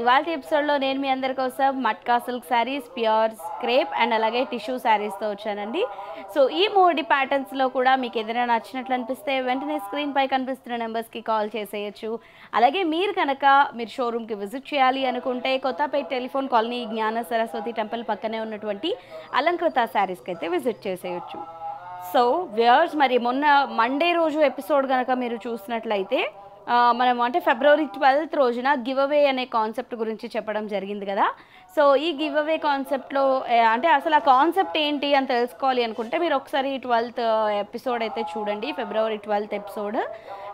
ఇవాళ ఎపిసోడ్లో నేను మీ అందరి కోసం matka silk saris, pure crepe and అలాగే టిష్యూ శారీస్తో వచ్చానండి. సో ఈ 3 ప్యాటర్న్స్లో కూడా మీకు ఏదైనా నచ్చినట్లు అనిపిస్తే వెంటనే స్క్రీన్పై కనిపిస్తున్న నెంబర్స్కి కాల్ చేసేయచ్చు. అలాగే మీరు కనుక మీరు షోరూమ్కి విజిట్ చేయాలి అనుకుంటే కొత్తపేట టెలిఫోన్ కాలనీ జ్ఞాన సరస్వతి టెంపుల్ పక్కనే ఉన్నటువంటి అలంకృత శారీస్కి అయితే విజిట్ చేసేయచ్చు. సో వ్యూయర్స్, మరి మొన్న మండే రోజు ఎపిసోడ్ కనుక మీరు చూసినట్లయితే మనం అంటే ఫిబ్రవరి 12th రోజున గివ్ అవే అనే కాన్సెప్ట్ గురించి చెప్పడం జరిగింది కదా. సో ఈ గివ్ అవే కాన్సెప్ట్లో అంటే అసలు ఆ కాన్సెప్ట్ ఏంటి అని తెలుసుకోవాలి అనుకుంటే మీరు ఒకసారి 12th ఎపిసోడ్ అయితే చూడండి, ఫిబ్రవరి 12th ఎపిసోడ్.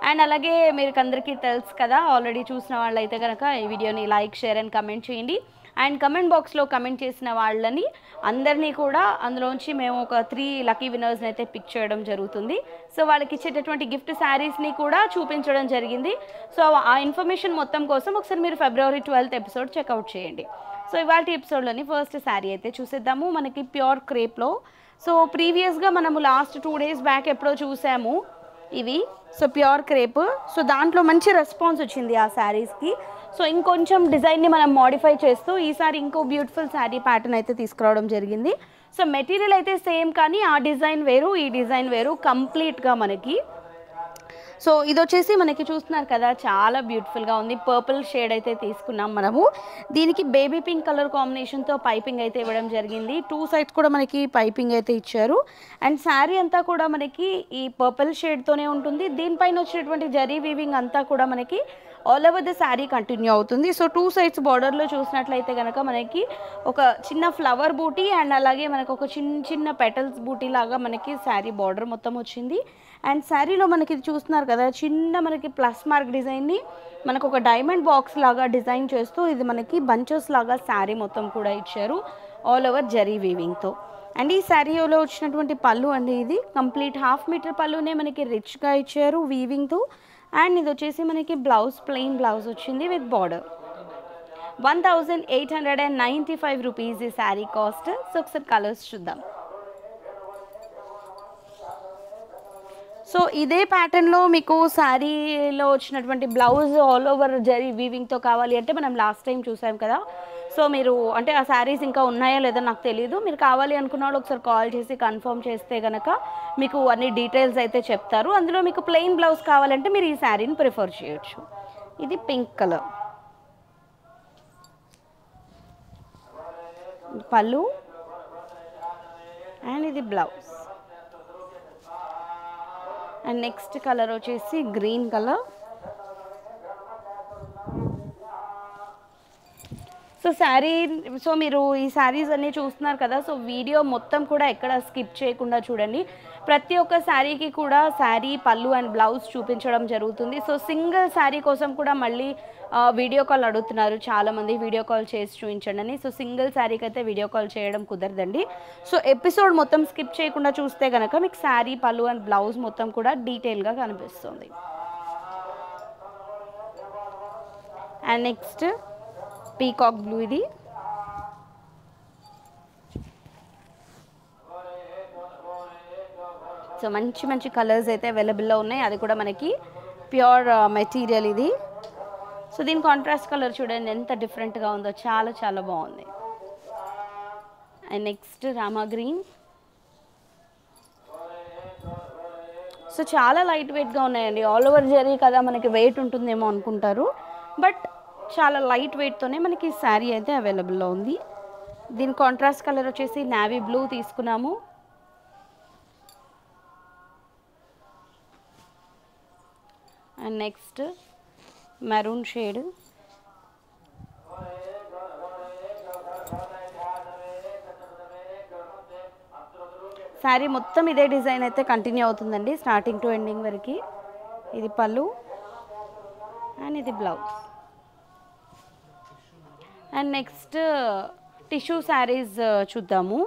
అండ్ అలాగే మీకు అందరికీ తెలుసు కదా, ఆల్రెడీ చూసిన వాళ్ళు అయితే కనుక ఈ వీడియోని లైక్, షేర్ అండ్ కమెంట్ చేయండి. అండ్ కమెంట్ బాక్స్లో కమెంట్ చేసిన వాళ్ళని అందరినీ కూడా అందులోంచి మేము ఒక 3 లక్కీ విన్నర్స్ని అయితే పిక్ చేయడం జరుగుతుంది. సో వాళ్ళకి ఇచ్చేటటువంటి గిఫ్ట్ శారీస్ని కూడా చూపించడం జరిగింది. సో ఆ ఇన్ఫర్మేషన్ మొత్తం కోసం ఒకసారి మీరు ఫిబ్రవరి 12th ఎపిసోడ్ చెక్అవుట్ చేయండి. సో ఇవాళ ఎపిసోడ్లోని ఫస్ట్ శారీ అయితే చూసేద్దాము. మనకి ప్యూర్ క్రేప్లో. సో ప్రీవియస్గా మనము లాస్ట్ 2 days బ్యాక్ ఎప్పుడో చూసాము ఇవి. So pure crepe. సో దాంట్లో మంచి రెస్పాన్స్ వచ్చింది ఆ శారీస్కి. సో ఇంకొంచెం డిజైన్ని మనం మోడిఫై చేస్తూ ఈసారి ఇంకో బ్యూటిఫుల్ శారీ ప్యాటర్న్ అయితే తీసుకురావడం జరిగింది. సో మెటీరియల్ అయితే సేమ్, కానీ ఆ డిజైన్ వేరు, ఈ డిజైన్ వేరు కంప్లీట్గా మనకి. సో ఇది వచ్చేసి మనకి చూస్తున్నారు కదా, చాలా బ్యూటిఫుల్గా ఉంది. పర్పుల్ షేడ్ అయితే తీసుకున్నాం మనము. దీనికి బేబీ పింక్ కలర్ కాంబినేషన్తో పైపింగ్ అయితే ఇవ్వడం జరిగింది. 2 sides కూడా మనకి పైపింగ్ అయితే ఇచ్చారు. అండ్ శారీ అంతా కూడా మనకి ఈ పర్పుల్ షేడ్తోనే ఉంటుంది. దీనిపైన వచ్చినటువంటి జరీ వీవింగ్ అంతా కూడా మనకి all over the sari continue అవుతుంది. సో 2 sides బార్డర్లో చూసినట్లయితే కనుక మనకి ఒక చిన్న ఫ్లవర్ బూటీ అండ్ అలాగే మనకు ఒక చిన్న పెటల్స్ బూటీ లాగా మనకి శారీ బార్డర్ మొత్తం వచ్చింది. అండ్ శారీలో మనకి ఇది చూస్తున్నారు కదా, చిన్న మనకి ప్లస్ మార్క్ డిజైన్ని మనకు ఒక డైమండ్ బాక్స్ లాగా డిజైన్ చేస్తూ ఇది మనకి బంచెస్ లాగా శారీ మొత్తం కూడా ఇచ్చారు ఆల్ ఓవర్ జరీ వీవింగ్తో. అండ్ ఈ శారీలో వచ్చినటువంటి పళ్ళు అండి, ఇది కంప్లీట్ 1/2 meter పళ్ళునే మనకి రిచ్గా ఇచ్చారు వీవింగ్తో. అండ్ ఇది వచ్చేసి మనకి బ్లౌజ్, ప్లెయిన్ బ్లౌజ్ వచ్చింది విత్ బార్డర్. 1895 రూపీస్ ఈ శారీ కాస్ట్. సో ఒకసారి కలర్స్ చూద్దాం. సో ఇదే ప్యాటర్న్లో మీకు శారీలో వచ్చినటువంటి బ్లౌజ్ ఆల్ ఓవర్ జరీ వీవింగ్తో కావాలి అంటే మనం లాస్ట్ టైం చూసాం కదా. సో మీరు అంటే ఆ శారీస్ ఇంకా ఉన్నాయా లేదో నాకు తెలియదు. మీరు కావాలి అనుకున్న వాళ్ళు ఒకసారి కాల్ చేసి కన్ఫర్మ్ చేస్తే కనుక మీకు అన్ని డీటెయిల్స్ అయితే చెప్తారు. అందులో మీకు ప్లెయిన్ బ్లౌజ్ కావాలంటే మీరు ఈ శారీని ప్రిఫర్ చేయొచ్చు. ఇది పింక్ కలర్ పళ్ళు అండ్ ఇది బ్లౌజ్. అండ్ నెక్స్ట్ కలర్ వచ్చేసి గ్రీన్ కలర్. సో మీరు ఈ శారీస్ అన్నీ చూస్తున్నారు కదా. సో వీడియో మొత్తం కూడా ఎక్కడ స్కిప్ చేయకుండా చూడండి. ప్రతి ఒక్క శారీకి కూడా శారీ, పళ్ళు అండ్ బ్లౌజ్ చూపించడం జరుగుతుంది. సో సింగిల్ శారీ కోసం కూడా మళ్ళీ వీడియో కాల్ అడుగుతున్నారు చాలామంది, వీడియో కాల్ చేసి చూపించండి అని. సో సింగిల్ శారీకి అయితే వీడియో కాల్ చేయడం కుదరదండి. సో ఎపిసోడ్ మొత్తం స్కిప్ చేయకుండా చూస్తే కనుక మీకు శారీ, పళ్ళు అండ్ బ్లౌజ్ మొత్తం కూడా డీటెయిల్గా కనిపిస్తుంది. And next peacock blue. ఇది సో మంచి మంచి కలర్స్ అయితే అవైలబుల్లో ఉన్నాయి. అది కూడా మనకి ప్యూర్ మెటీరియల్ ఇది. సో దీని కాంట్రాస్ట్ కలర్ చూడండి ఎంత డిఫరెంట్గా ఉందో, చాలా చాలా బాగుంది. And next Rama green. So చాలా లైట్ వెయిట్గా ఉన్నాయండి. ఆల్ ఓవర్ జరీ కదా, మనకి వెయిట్ ఉంటుందేమో అనుకుంటారు, బట్ చాలా లైట్ వెయిట్తోనే మనకి శారీ అయితే అవైలబుల్లో ఉంది. దీని కాంట్రాస్ట్ కలర్ వచ్చేసి నావీ బ్లూ తీసుకున్నాము. And next maroon shade. Sari మొత్తం ఇదే డిజైన్ అయితే కంటిన్యూ అవుతుందండి స్టార్టింగ్ టు ఎండింగ్ వరకు. ఇది పళ్ళు అండ్ ఇది blouse. And next tissue saris చూద్దాము.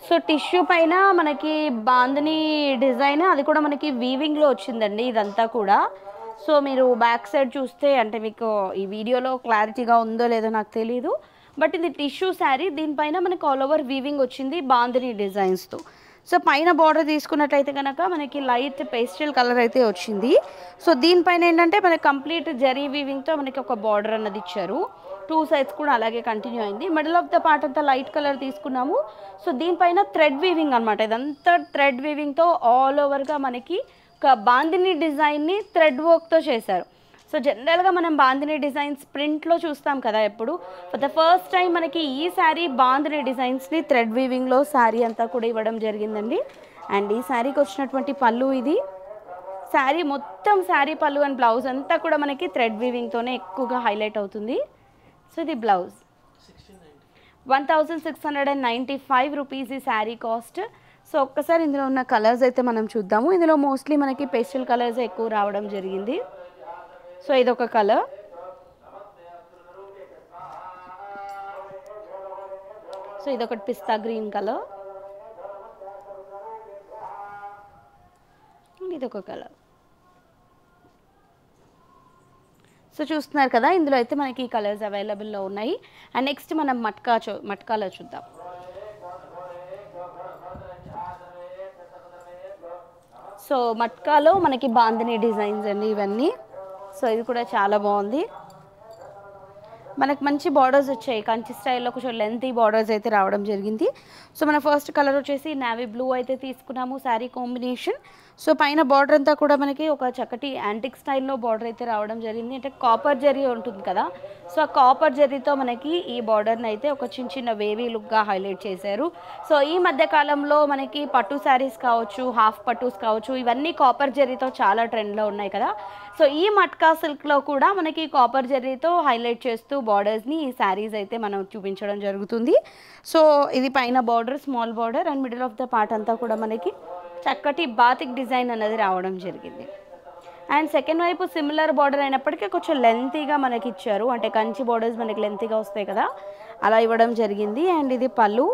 సో టిష్యూ పైన మనకి బాందని డిజైన్, అది కూడా మనకి వీవింగ్లో వచ్చిందండి ఇదంతా కూడా. సో మీరు బ్యాక్ సైడ్ చూస్తే అంటే మీకు ఈ వీడియోలో క్లారిటీగా ఉందో లేదో నాకు తెలీదు, బట్ ఇది టిష్యూ శారీ. దీనిపైన మనకి ఆల్ ఓవర్ వీవింగ్ వచ్చింది బాందని డిజైన్స్తో. సో పైన బార్డర్ తీసుకున్నట్లయితే కనుక మనకి లైట్ పేస్టల్ కలర్ అయితే వచ్చింది. సో దీనిపైన ఏంటంటే మనకి కంప్లీట్ జరీ వీవింగ్తో మనకి ఒక బార్డర్ అన్నది ఇచ్చారు. 2 సైడ్స్ కూడా అలాగే కంటిన్యూ అయింది. మిడిల్ ఆఫ్ ద పార్ట్ అంతా లైట్ కలర్ తీసుకున్నాము. సో దీనిపైన థ్రెడ్ వీవింగ్ అనమాట. ఇదంతా థ్రెడ్ వీవింగ్తో ఆల్ ఓవర్గా మనకి ఒక బాందిని డిజైన్ని థ్రెడ్ వర్క్తో చేశారు. సో జనరల్గా మనం బాందిని డిజైన్స్ ప్రింట్లో చూస్తాం కదా ఎప్పుడు. ఫర్ ద ఫస్ట్ టైం మనకి ఈ శారీ బాందిని డిజైన్స్ని థ్రెడ్ వీవింగ్లో శారీ అంతా కూడా ఇవ్వడం జరిగిందండి. అండ్ ఈ శారీకి వచ్చినటువంటి పళ్ళు ఇది. శారీ మొత్తం శారీ పళ్ళు అండ్ బ్లౌజ్ అంతా కూడా మనకి థ్రెడ్ వీవింగ్తోనే ఎక్కువగా హైలైట్ అవుతుంది. సో ఇది బ్లౌజ్ 1695 రూపీస్ ఈ శారీ కాస్ట్. సో ఒక్కసారి ఇందులో ఉన్న కలర్స్ అయితే మనం చూద్దాము. ఇందులో మోస్ట్లీ మనకి పేస్టల్ కలర్స్ ఎక్కువ రావడం జరిగింది. సో ఇదొక కలర్, సో ఇదొకటి పిస్తా గ్రీన్ కలర్, ఇదొక కలర్. సో చూస్తున్నారు కదా, ఇందులో అయితే మనకి ఈ కలర్స్ అవైలబుల్లో ఉన్నాయి. అండ్ నెక్స్ట్ మనం మట్కాలో చూద్దాం. సో మట్కాలో మనకి బాందిని డిజైన్స్ అండి ఇవన్నీ. సో ఇది కూడా చాలా బాగుంది. మనకు మంచి బార్డర్స్ వచ్చాయి. కంచి స్టైల్లో కొంచెం లెంతీ బార్డర్స్ అయితే రావడం జరిగింది. సో మన ఫస్ట్ కలర్ వచ్చేసి నావీ బ్లూ అయితే తీసుకున్నాము శారీ కాంబినేషన్. సో పైన బార్డర్ అంతా కూడా మనకి ఒక చక్కటి యాంటిక్ స్టైల్లో బార్డర్ అయితే రావడం జరిగింది. అంటే కాపర్ జరీ ఉంటుంది కదా, సో ఆ కాపర్ జరీతో మనకి ఈ బార్డర్ని అయితే ఒక చిన్న చిన్న వేవీ లుక్గా హైలైట్ చేశారు. సో ఈ మధ్య కాలంలో మనకి పట్టు శారీస్ కావచ్చు, హాఫ్ పట్టూస్ కావచ్చు, ఇవన్నీ కాపర్ జరీతో చాలా ట్రెండ్లో ఉన్నాయి కదా. సో ఈ మట్కా సిల్క్లో కూడా మనకి కాపర్ జరీతో హైలైట్ చేస్తూ బార్డర్స్ని ఈ శారీస్ అయితే మనం చూపించడం జరుగుతుంది. సో ఇది పైన border small border and middle of the part అంతా కూడా మనకి చక్కటి బాతిక్ డిజైన్ అనేది రావడం జరిగింది. అండ్ సెకండ్ వైపు సిమిలర్ బార్డర్ అయినప్పటికీ కొంచెం లెంతీగా మనకి ఇచ్చారు. అంటే కంచి బార్డర్స్ మనకి లెంతీగా వస్తాయి కదా, అలా ఇవ్వడం జరిగింది. అండ్ ఇది పళ్ళు,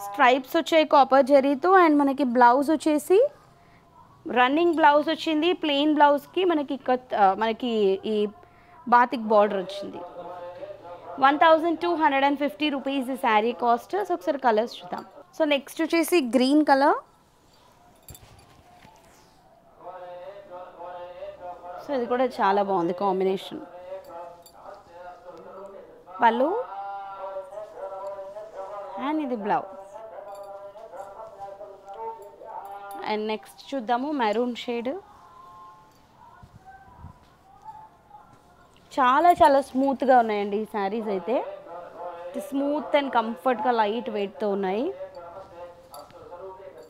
స్ట్రైప్స్ వచ్చాయి కాపర్ జరీతో. అండ్ మనకి బ్లౌజ్ వచ్చేసి రన్నింగ్ బ్లౌజ్ వచ్చింది. ప్లెయిన్ బ్లౌజ్కి మనకి ఈ బాతిక్ బార్డర్ వచ్చింది. 1250 రూపీస్ ఈ శారీ కాస్ట్. సో ఒకసారి కలర్స్ చూద్దాం. సో నెక్స్ట్ వచ్చేసి గ్రీన్ కలర్. సో ఇది కూడా చాలా బాగుంది కాంబినేషన్. పళ్ళు అండ్ ఇది బ్లౌజ్. అండ్ నెక్స్ట్ చూద్దాము మెరూన్ షేడ్. చాలా చాలా స్మూత్గా ఉన్నాయండి ఈ శారీస్ అయితే. స్మూత్ అండ్ కంఫర్ట్గా లైట్ వెయిట్తో ఉన్నాయి.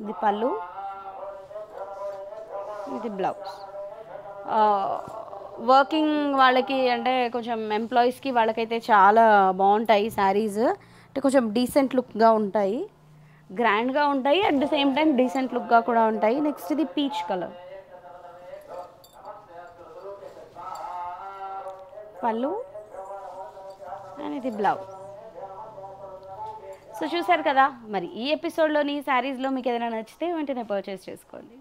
ఇది పళ్ళు, ఇది బ్లౌజ్. వర్కింగ్ వాళ్ళకి అంటే కొంచెం ఎంప్లాయీస్కి వాళ్ళకైతే చాలా బాగుంటాయి శారీస్. అంటే కొంచెం డీసెంట్ లుక్గా ఉంటాయి, గ్రాండ్గా ఉంటాయి, at the same time decent లుక్గా కూడా ఉంటాయి. నెక్స్ట్ ఇది పీచ్ కలర్. పళ్ళు అండ్ ఇది బ్లౌజ్. సో చూసారు కదా, మరి ఈ ఎపిసోడ్లోని శారీస్లో మీకు ఏదైనా నచ్చితే వెంటనే పర్చేస్ చేసుకోండి.